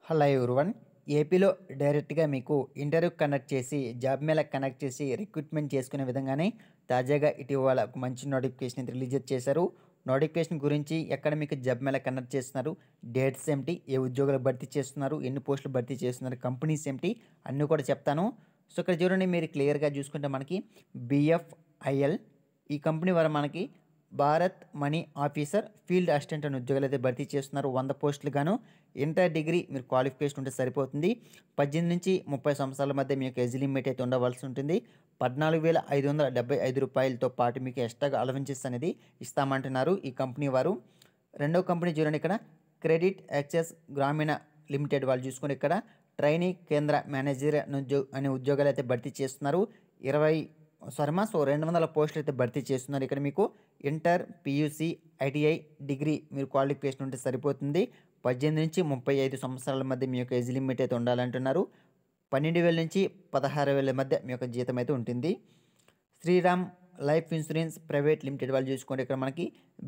Hello everyone. ఏపీలో డైరెక్ట్‌గా మీకు ఇంటర్వ్యూ కండక్ట్ చేసి, జాబ్ మేళా కండక్ట్ చేసి, రిక్రూట్‌మెంట్ చేసుకునే విధంగానే తాజాగా ఇటీవల ఒక మంచి నోటిఫికేషన్ అయితే రిలీజ్ చేశారు. నోటిఫికేషన్ గురించి, ఎక్కడ మీకు జాబ్ మేళా కండక్ట్ చేస్తున్నారు, డేట్స్ ఏమిటి, ఏ ఉద్యోగాలు భర్తీ చేస్తున్నారు, ఎన్ని పోస్టులు భర్తీ చేస్తున్నారు, కంపెనీస్ ఏమిటి అన్నీ కూడా చెప్తాను. సో, ఇక్కడ చూడండి, మీరు క్లియర్‌గా చూసుకుంటే మనకి బీఎఫ్ఐఎల్ ఈ కంపెనీ వారు మనకి Bharat money officer field assistant అనే ఉద్యోగాలు అయితే భర్తీ చేస్తున్నారు. 100 పోస్టులు గాను. ఇంటర్ డిగ్రీ మీరు క్వాలిఫికేషన్ ఉంటే సరిపోతుంది. 18 నుంచి 30 సంవత్సరాల మధ్య మీకు ఏజ్ లిమిట్ అయితే ఉండవలసి ఉంటుంది. రూ. 14,575తో పాటు మీకు ఎక్స్ట్రాగా అలవెన్సెస్ అనేది ఇస్తామంటున్నారు ఈ కంపెనీ వారు. రెండో కంపెనీ చూడండి, ఇక్కడ క్రెడిట్ యాక్సెస్ గ్రామీణ లిమిటెడ్ వాళ్ళు చూసుకొని ఇక్కడ ట్రైనీ కేంద్ర మేనేజర్ అనే ఉద్యోగాలు అయితే భర్తీ చేస్తున్నారు. 200 పోస్టులు అయితే భర్తీ చేస్తున్నారు. ఇక్కడ మీకు ఇంటర్, పీయూసీ, ఐటీఐ డిగ్రీ మీరు క్వాలిఫికేషన్ ఉంటే సరిపోతుంది. 18 నుంచి 35 సంవత్సరాల మధ్య మీ యొక్క ఏజ్ లిమిట్ అయితే ఉండాలంటున్నారు. 12,000 నుంచి 16,000 మధ్య మీ యొక్క జీతం అయితే ఉంటుంది. Shriram life insurance private limited వాళ్ళు చూసుకోండి, ఇక్కడ మనకి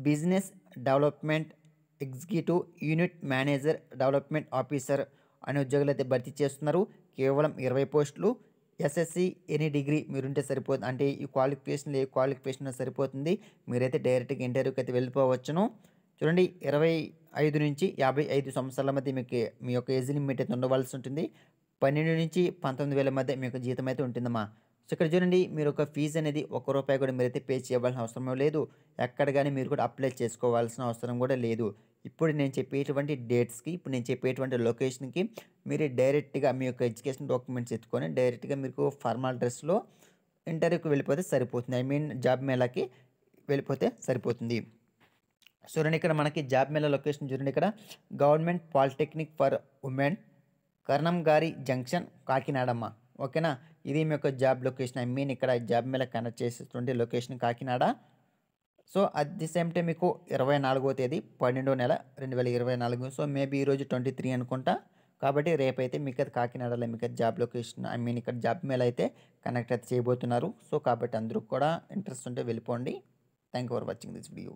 business development executive unit manager development officer అనే ఉద్యోగాలు అయితే భర్తీ చేస్తున్నారు. కేవలం 20 పోస్టులు. ఎస్ఎస్సి ఎనీ డిగ్రీ మీరుంటే సరిపోతుంది. అంటే ఈ క్వాలిఫికేషన్ ఏ క్వాలిఫికేషన్ సరిపోతుంది. మీరైతే డైరెక్ట్గా ఇంటర్వ్యూకి అయితే వెళ్ళిపోవచ్చును. చూడండి, 25 నుంచి 55 సంవత్సరాల మధ్య మీకు మీ యొక్క ఏజ్ లిమిట్ అయితే ఉండవలసి ఉంటుంది. 12 నుంచి 19,000 మధ్య మీ యొక్క జీతం అయితే ఉంటుందమ్మా. సో, ఇక్కడ చూడండి, మీరు ఒక ఫీజు అనేది ₹1 కూడా మీరైతే పే చేయవలసిన అవసరం లేదు. ఎక్కడ కానీ మీరు కూడా అప్లై చేసుకోవాల్సిన అవసరం కూడా లేదు. ఇప్పుడు నేను చెప్పేటువంటి డేట్స్కి, ఇప్పుడు నేను చెప్పేటువంటి లొకేషన్కి మీరు డైరెక్ట్గా మీ యొక్క ఎడ్యుకేషన్ డాక్యుమెంట్స్ ఎత్తుకొని డైరెక్ట్గా మీకు ఫార్మల్ డ్రెస్లో ఇంటర్వ్యూకి వెళ్ళిపోతే సరిపోతుంది. ఐ మీన్ జాబ్ మేళాకి వెళ్ళిపోతే సరిపోతుంది. చూడండి, ఇక్కడ మనకి జాబ్ మేళా లొకేషన్ చూడండి, ఇక్కడ గవర్నమెంట్ పాలిటెక్నిక్ ఫర్ ఉమెన్, కర్ణంగారి జంక్షన్, కాకినాడమ్మ. ఓకేనా, ఇది మీ యొక్క జాబ్ లొకేషన్. ఐ మీన్ ఇక్కడ జాబ్ మేళా కనెక్ట్ చేసేటువంటి location Kakinada. So, at the same time మీకు 24వ తేదీ 12వ నెల 2024. సో, మేబీ ఈరోజు 23 అనుకుంటా. కాబట్టి రేపైతే మీకు అది కాకినాడలో మీకు జాబ్ లొకేషన్, ఐ మీన్ ఇక్కడ జాబ్ మేళా అయితే కనెక్ట్ అయితే చేయబోతున్నారు. సో, కాబట్టి అందరూ కూడా ఇంట్రెస్ట్ ఉంటే వెళ్ళిపోండి. Thank you for watching this video.